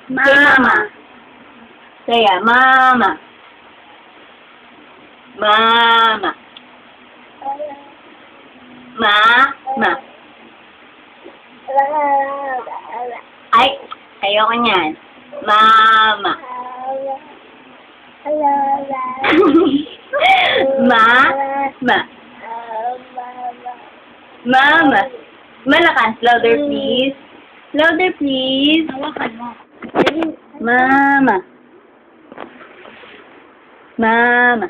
Mama. Say mama. Mama. Mama. Ay, ayoko niyan. Mama. Mama. Mama. Malakas. Louder, please. Louder, please. Hawakan mo. Mama. Mama.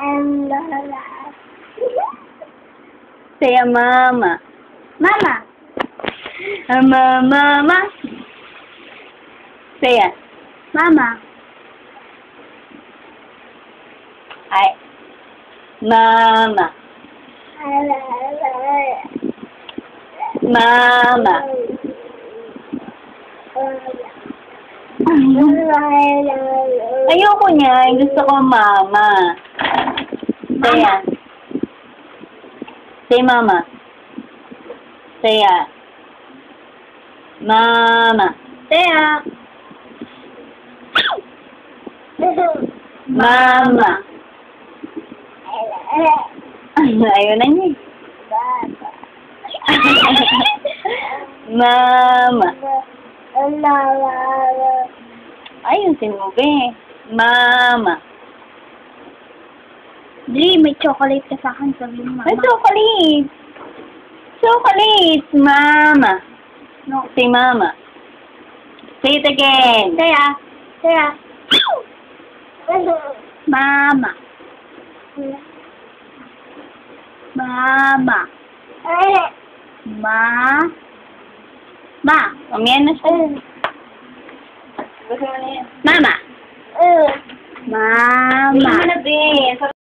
Say mama. Mama. Mama. Say Mama. ay. Mama. Mama. Ayoko niya. Gusto ko mama. Say Say mama. Say mama. Say Mama. Ayaw na niya. Mama. Ayusin mo, be. Mama. Dri, may chocolate ka sa akin. Sabihin mo, Ay, Mama. chocolate. Chocolate. Mama. No. Say mama. Say it again. Say Mama. Mama. Mamaya na siya. Gusto mo na yan. Mama. Hindi mo Mama. na, be.